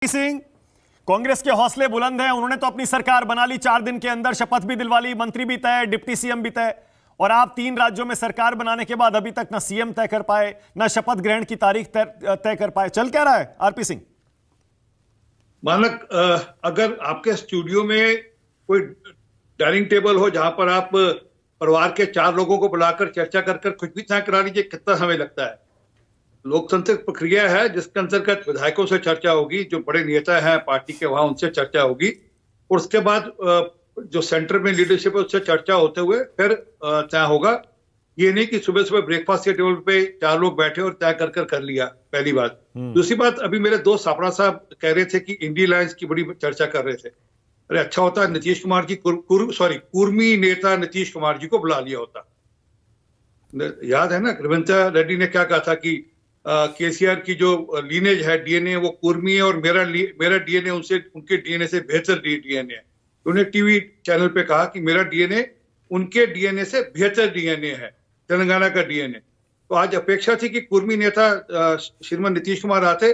सिंह, कांग्रेस के हौसले बुलंद हैं। उन्होंने तो अपनी सरकार बना ली, 4 दिन के अंदर शपथ भी दिलवा ली, मंत्री भी तय, डिप्टी सीएम भी तय। और आप 3 राज्यों में सरकार बनाने के बाद अभी तक ना सीएम तय कर पाए, ना शपथ ग्रहण की तारीख तय कर पाए। चल क्या रहा है आरपी सिंह? मानक, अगर आपके स्टूडियो में कोई डाइनिंग टेबल हो जहां पर आप परिवार के 4 लोगों को बुलाकर चर्चा कर कुछ भी तय करा लीजिए, कितना समय लगता है? लोकतांत्रिक प्रक्रिया है जिसके अंतर्गत विधायकों से चर्चा होगी, जो बड़े नेता हैं पार्टी के वहां उनसे चर्चा होगी, और उसके बाद जो सेंटर में लीडरशिप है उससे चर्चा होते हुए फिर तय होगा। ये नहीं कि सुबह सुबह ब्रेकफास्ट के टेबल पे 4 लोग बैठे और तय कर लिया। पहली बात। दूसरी बात, अभी मेरे दोस्त सापड़ा साहब कह रहे थे कि इंडी अलायंस की बड़ी चर्चा कर रहे थे। अरे अच्छा होता है नीतीश कुमार जी कुर्मी नेता नीतीश कुमार जी को बुला लिया होता। याद है ना रेवंता रेड्डी ने क्या कहा था कि केसीआर की जो लीनेज है, डीएनए, वो कुर्मी है और मेरा डीएनए उनके डीएनए से बेहतर डीएनए है। उन्होंने टीवी चैनल पे कहा कि मेरा डीएनए उनके डीएनए से बेहतर डीएनए है, तेलंगाना का डीएनए। तो आज अपेक्षा थी कि कुर्मी नेता श्रीमान नीतीश कुमार आते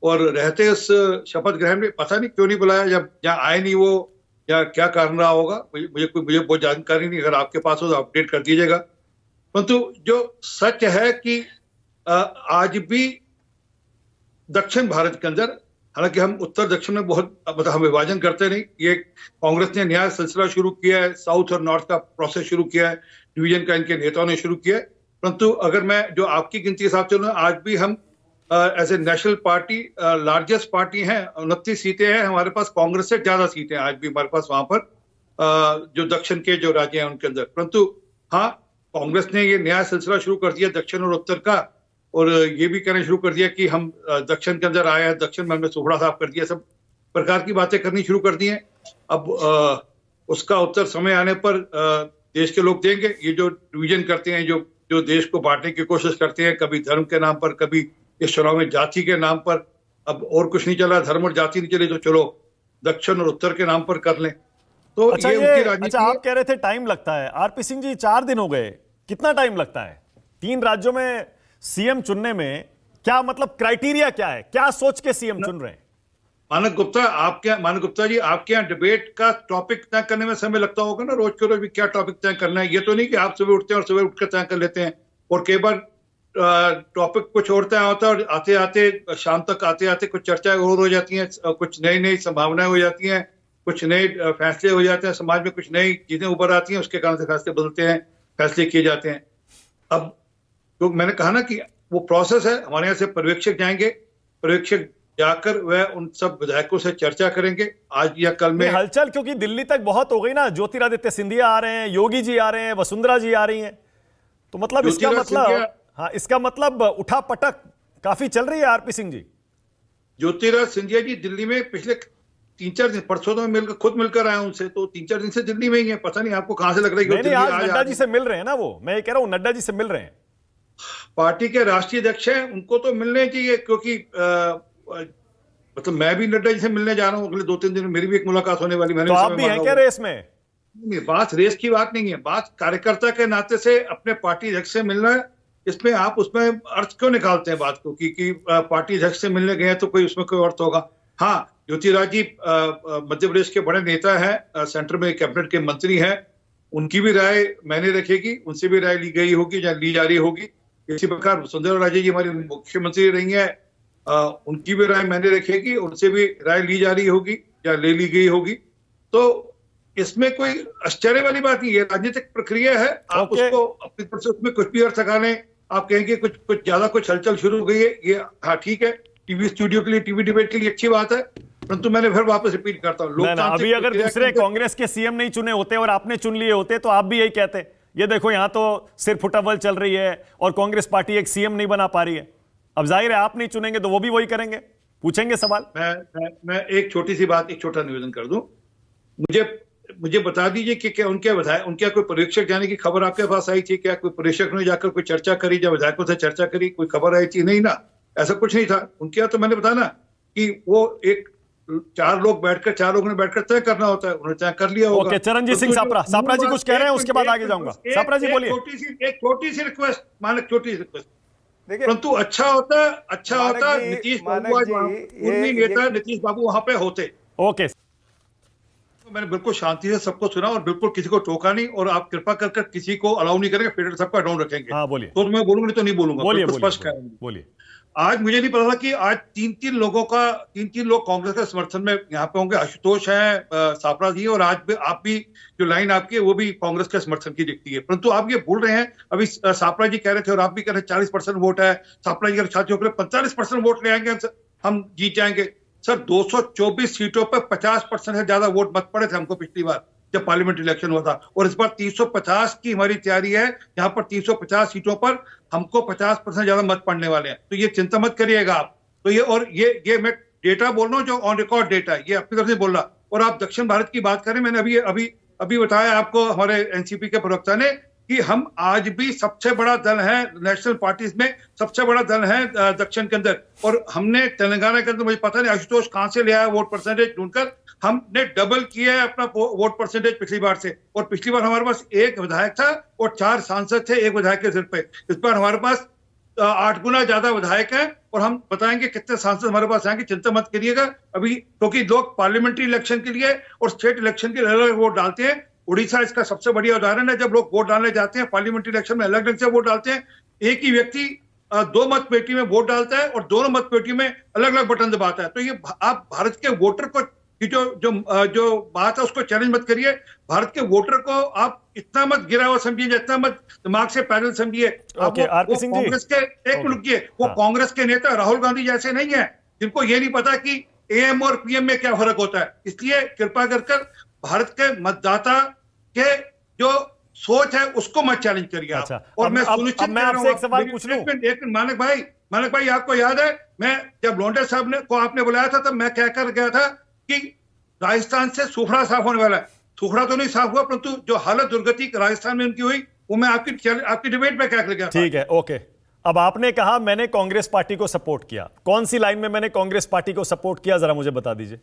और रहते उस शपथ ग्रहण में। पता नहीं क्यों नहीं बुलाया, जब जहाँ आए नहीं वो, या क्या कारण रहा होगा, मुझे बहुत जानकारी नहीं। अगर आपके पास हो तो अपडेट कर दीजिएगा। परंतु जो सच है कि आज भी दक्षिण भारत के अंदर, हालांकि हम उत्तर दक्षिण में बहुत हम विभाजन करते नहीं, ये कांग्रेस ने नया सिलसिला शुरू किया है, साउथ और नॉर्थ का प्रोसेस शुरू किया है, डिवीजन का इनके नेताओं ने शुरू किया है। परंतु अगर मैं जो आपकी गिनती के हिसाब से, आज भी हम as a national party largest party हैं, 29 सीटें हैं हमारे पास, कांग्रेस से ज्यादा सीटें आज भी हमारे पास वहां पर जो दक्षिण के जो राज्य हैं उनके अंदर। परंतु हाँ, कांग्रेस ने ये नया सिलसिला शुरू कर दिया दक्षिण और उत्तर का, और ये भी कहना शुरू कर दिया कि हम दक्षिण के अंदर आए हैं, दक्षिण में हमने सुपड़ा साफ कर दिया, सब प्रकार की बातें करनी शुरू कर दी हैं। अब उसका उत्तर समय आने पर देश के लोग देंगे। ये जो डिवीजन करते हैं, जो देश को बांटने की कोशिश करते हैं, कभी धर्म के नाम पर, कभी इस चुनाव में जाति के नाम पर, अब और कुछ नहीं चला, धर्म और जाति नहीं चली तो चलो दक्षिण और उत्तर के नाम पर कर लें। तो अच्छा, ये उनकी राजनीति। अच्छा, आप कह रहे थे टाइम लगता है। आरपी सिंह जी, 4 दिन हो गए, कितना टाइम लगता है 3 राज्यों में सीएम चुनने में? क्या मतलब क्राइटेरिया क्या है, क्या सोच के सीएम चुन रहे हैं? मानक गुप्ता जी, आपके यहाँ डिबेट का टॉपिक तय करने में समय लगता होगा ना, रोज के रोज भी क्या टॉपिक तय करना है। ये तो नहीं कि आप सुबह उठते हैं और सुबह उठकर तय कर लेते हैं, और कई बार टॉपिक कुछ और तय होता है और आते आते शाम तक आते कुछ चर्चाएं और हो जाती हैं, कुछ नई संभावनाएं हो जाती हैं, कुछ नए फैसले हो जाते हैं, समाज में कुछ नई चीजें उभर आती हैं, उसके कारण से फैसले बदलते हैं, फैसले किए जाते हैं। अब तो मैंने कहा ना कि वो प्रोसेस है। हमारे यहाँ से पर्यवेक्षक जाएंगे, पर्यवेक्षक जाकर वह उन सब विधायकों से चर्चा करेंगे आज या कल में। हलचल क्योंकि दिल्ली तक बहुत हो गई ना, ज्योतिरादित्य सिंधिया आ रहे हैं, योगी जी आ रहे हैं, वसुंधरा जी आ रही हैं, तो मतलब इसका मतलब उठा पटक काफी चल रही है आरपी सिंह जी। ज्योतिरादित्य सिंधिया जी दिल्ली में पिछले 3-4 दिन, परसों तो खुद मिलकर आया उनसे, तो 3-4 दिन से दिल्ली में ही है। पता नहीं आपको कहां से लग रही है। आज नड्डा जी से मिल रहे हैं ना, वो मैं ये कह रहा हूं, नड्डा जी से मिल रहे हैं, पार्टी के राष्ट्रीय अध्यक्ष हैं, उनको तो मिलने चाहिए। क्योंकि मतलब मैं भी नड्डा जी से मिलने जा रहा हूँ अगले 2-3 दिन में, मेरी भी एक मुलाकात होने वाली। मैंने तो आप भी हैं क्या रेस में? बात रेस की बात नहीं है, बात कार्यकर्ता के नाते से अपने पार्टी अध्यक्ष से मिलना है। इसमें आप उसमें अर्थ क्यों निकालते हैं बात को कि पार्टी अध्यक्ष से मिलने गए तो कोई उसमें कोई अर्थ होगा? हाँ, ज्योतिरादित्य जी मध्य प्रदेश के बड़े नेता हैं, सेंटर में कैबिनेट के मंत्री हैं, उनकी भी राय मैंने रखेगी, उनसे भी राय ली गई होगी या ली जा रही होगी। इसी प्रकार वसुंधरा राजे जी हमारी मुख्यमंत्री रही है, उनकी भी राय मैंने रखेगी, उनसे भी राय ली जा रही होगी या ले ली गई होगी। तो इसमें कोई आश्चर्य वाली बात नहीं है, राजनीतिक प्रक्रिया है। आप उसको अपनी तरफ से उसमें कुछ भी अर्थ लगाने, आप कहेंगे कुछ ज्यादा कुछ हलचल शुरू हो गई है, ये हाँ ठीक है, टीवी स्टूडियो के लिए, टीवी डिबेट के लिए अच्छी बात है। परंतु मैंने फिर वापस रिपीट करता हूँ, अभी अगर दूसरे कांग्रेस के सीएम नहीं चुने होते और आपने चुन लिए होते तो आप भी यही कहते, ये देखो यहां तो सिर फुटबॉल चल रही है और कांग्रेस पार्टी एक सीएम नहीं बना पा रही है। अब जाहिर है आप नहीं चुनेंगे तो वो भी वही करेंगे, पूछेंगे सवाल। मैं एक छोटी सी बात, एक छोटा निवेदन कर दूं। मुझे बता दीजिए कि क्या उनके कोई पर्यवेक्षक जाने की खबर आपके पास आई थी? क्या कोई पर्यवेक्षक ने जाकर कोई चर्चा करी, जब विधायकों से चर्चा करी, कोई खबर आई थी? नहीं ना, ऐसा कुछ नहीं था उनके यहाँ। तो मैंने बताया ना कि वो 4 लोगों ने बैठकर तय करना होता है, उन्होंने तय कर लिया होगा। ओके, चरणजीत सिंह सापरा जी कुछ कह रहे हैं, उसके बाद आगे जाऊंगा। सापरा जी बोलिए। एक छोटी सी रिक्वेस्ट, मानक छोटी सी रिक्वेस्ट, देखिए परंतु अच्छा होता जी, नीतीश मानक बाबू जी, उर्मी ये नेता नीतीश बाबू वहां पे होते। ओके। तो मैंने बिल्कुल शांति से सबको सुना और बिल्कुल किसी को टोका नहीं, और आप कृपा कर किसी को अलाउ नहीं करेंगे, फिर सबका डाउन रखेंगे। हाँ बोलिए, तो मैं बोलूंगा नहीं तो नहीं बोलूंगा, बोलिए, बिल्कुल बोलिए, स्पष्ट है। बोलिए। आज मुझे नहीं पता था कि आज तीन तीन लोग कांग्रेस के समर्थन में यहाँ पे होंगे। आशुतोष है, सापरा जी, और आज भी आप भी जो लाइन आपकी है वो भी कांग्रेस के समर्थन की दिखती है। परंतु आप ये भूल रहे हैं, अभी सापरा जी कह रहे थे और आप भी कह रहे हैं 40% वोट है। सापरा जी के साथियों के लिए 45% वोट ले आएंगे, हम जीत जाएंगे। सर 224 सीटों पर 50% से ज्यादा वोट मत पड़े थे हमको पिछली बार जब पार्लियामेंट इलेक्शन हुआ था, और इस बार 350 की हमारी तैयारी है। यहाँ पर 350 सीटों पर हमको 50% ज्यादा मत पड़ने वाले हैं, तो ये चिंता मत करिएगा आप। तो ये मैं डेटा बोल रहा हूँ जो ऑन रिकॉर्ड डेटा है, ये अपनी तरफ से बोल रहा। और आप दक्षिण भारत की बात करें, मैंने अभी बताया आपको हमारे एनसीपी के प्रवक्ता ने कि हम आज भी सबसे बड़ा दल है नेशनल पार्टीज में, सबसे बड़ा दल है दक्षिण के अंदर। और हमने तेलंगाना के अंदर, मुझे पता नहीं आशुतोष कहां से ले आया वोट परसेंटेज ढूंढकर, हमने डबल किया है अपना वोट परसेंटेज पिछली बार से। और पिछली बार हमारे पास एक विधायक था और 4 सांसद थे एक विधायक के सिर पे। इस बार हमारे पास 8 गुना ज्यादा विधायक है, और हम बताएंगे कितने सांसद हमारे पास आएंगे, चिंता मत करिएगा अभी। क्योंकि लोग पार्लियामेंट्री इलेक्शन के लिए और स्टेट इलेक्शन के लिए अलग अलग वोट डालते हैं। उड़ीसा इसका सबसे बढ़िया उदाहरण है। जब लोग वोट डालने जाते हैं पार्लियामेंट्री इलेक्शन में, अलग अलग से वोट डालते हैं। एक ही व्यक्ति 2 मत पेटी में वोट डालता है और दोनों मत पेटी में अलग अलग बटन दबाता है। तो ये आप भारत के वोटर को की जो बात है उसको चैलेंज मत करिए। भारत के वोटर को आप इतना मत गिरा हुआ समझिए, इतना मत दिमाग से पैदल समझिए। कांग्रेस के एक मिनट की वो कांग्रेस के नेता राहुल गांधी जैसे नहीं है जिनको ये नहीं पता कि एएम और पीएम में क्या फर्क होता है। इसलिए कृपा कर भारत के मतदाता के जो सोच है उसको मत चैलेंज करिए। अच्छा, और मैं सुनिश्चित मैं आपसे एक सवाल पूछ लूं। एक मानक भाई आपको याद है, मैं जब लोंडे साहब ने को आपने बुलाया था तब मैं कहकर गया था कि राजस्थान से सूखड़ा साफ होने वाला है। सूखड़ा तो नहीं साफ हुआ, परंतु जो हालत दुर्गति राजस्थान में उनकी हुई वो मैं आपकी डिबेट में कहकर गया था। ठीक है, ओके। अब आपने कहा मैंने कांग्रेस पार्टी को सपोर्ट किया, कौन सी लाइन में मैंने कांग्रेस पार्टी को सपोर्ट किया, जरा मुझे बता दीजिए।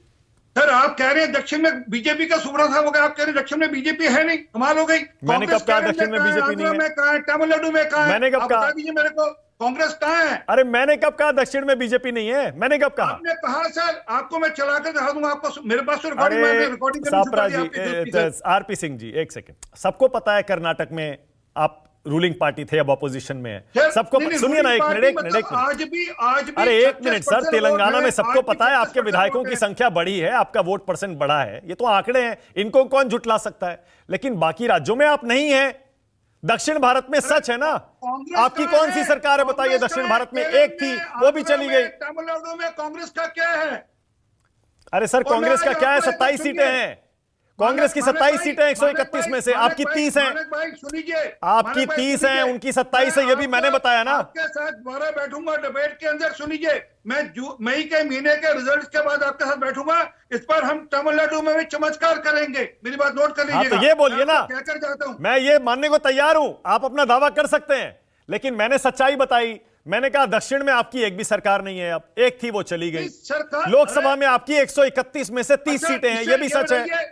सर आप कह रहे हैं दक्षिण में बीजेपी का सूखड़ा साफ हो गया, आप कह रहे हैं दक्षिण में बीजेपी है नहीं, कमाल हो गई। मैंने कब कहा दक्षिण में बीजेपी नहीं है? तमिलनाडु में कहा है? मैंने कब कहा? बता दीजिए मेरे को, कांग्रेस कहां है? अरे मैंने कब कहा दक्षिण में बीजेपी नहीं है? मैंने कब कहा? आपने कहा सर, आपको मैं चलाकर दिखा दूंगा, आपको मेरे पास तो अरे रिकॉर्डिंग सापरा जी, आरपी सिंह जी, एक सेकंड। सबको पता है कर्नाटक में आप रूलिंग पार्टी थे, अब ऑपोजिशन में है, सबको सुनिए ना, एक मिनट। आज भी अरे एक मिनट सर, तेलंगाना में सबको पता है आपके विधायकों की संख्या बढ़ी है, आपका वोट परसेंट बढ़ा है, ये तो आंकड़े हैं, इनको कौन झुटला सकता है। लेकिन बाकी राज्यों में आप नहीं है। दक्षिण भारत में सच है ना? आपकी कौन सी सरकार है बताइए? दक्षिण भारत में एक थी, वो भी चली गई। तमिलनाडु में कांग्रेस का क्या है? अरे सर कांग्रेस का क्या है? 27 सीटें हैं कांग्रेस की, 27 सीटें 131 में से, आपकी 30 हैं। आपकी 30 हैं, उनकी 27 है, ये भी मैंने बताया ना। आपके साथ दोबारा बैठूंगा डिबेट के अंदर, सुनिए, मैं मई के महीने के रिजल्ट के बाद आपके साथ बैठूंगा। इस पर हम तमिलनाडु में भी चमत्कार करेंगे, मेरी बात नोट कर लीजिएगा। तो ये बोलिए ना, कहकर जाता हूं, मैं ये मानने को तैयार हूं, आप अपना दावा कर सकते हैं, लेकिन मैंने सच्चाई बताई। मैंने कहा दक्षिण में आपकी एक भी सरकार नहीं है, अब एक थी वो चली गई। लोकसभा में आपकी 131 में से 30 सीटें हैं, ये भी सच है।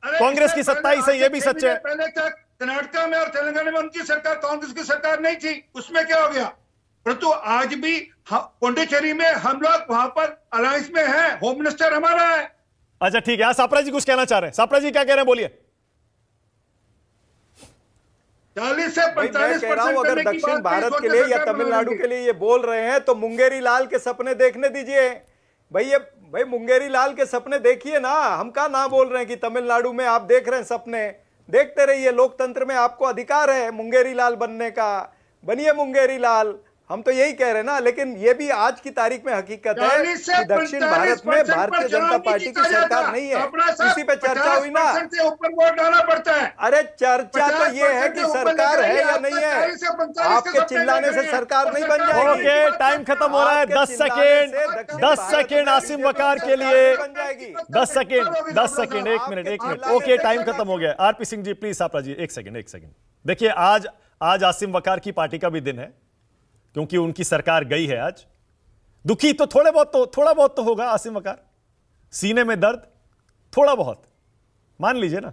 कांग्रेस की 27 है, ये भी सच है। पहले तक कर्नाटक में और तेलंगाना में उनकी सरकार, कांग्रेस की सरकार नहीं थी, उसमें क्या हो गया? परंतु आज भी पौंडीचेरी में हम लोग वहां पर अलायंस में हैं, होम मिनिस्टर हमारा है। अच्छा ठीक है, सापरा जी कुछ कहना चाह रहे हैं, सापरा जी क्या कह रहे हैं, बोलिए। 40 से 45% अगर दक्षिण भारत के लिए या तमिलनाडु के लिए ये बोल रहे हैं तो मुंगेरी लाल के सपने देखने दीजिए भाई मुंगेरी लाल के सपने देखिए ना। हम क्या ना बोल रहे हैं कि तमिलनाडु में आप देख रहे हैं सपने, देखते रहिए, लोकतंत्र में आपको अधिकार है मुंगेरी लाल बनने का, बनिए मुंगेरी लाल, हम तो यही कह रहे हैं ना। लेकिन ये भी आज की तारीख में हकीकत है कि दक्षिण भारत में भारतीय जनता पार्टी की सरकार नहीं है, इसी पे चर्चा हुई ना। ऊपर वोट डालना पड़ता है। अरे चर्चा तो ये है कि सरकार है या नहीं है, आपके चिल्लाने से सरकार नहीं बन जाएगी। ओके, टाइम खत्म हो रहा है, 10 सेकेंड आसिम वकार के लिए, 10 सेकेंड, एक मिनट। ओके, टाइम खत्म हो गया। आरपी सिंह जी प्लीज, सापरा जी, एक सेकेंड। देखिए आज आसिम वकार की पार्टी का भी दिन है, क्योंकि उनकी सरकार गई है आज। दुखी तो थोड़ा बहुत तो होगा आसिम वकार, सीने में दर्द थोड़ा बहुत मान लीजिए ना।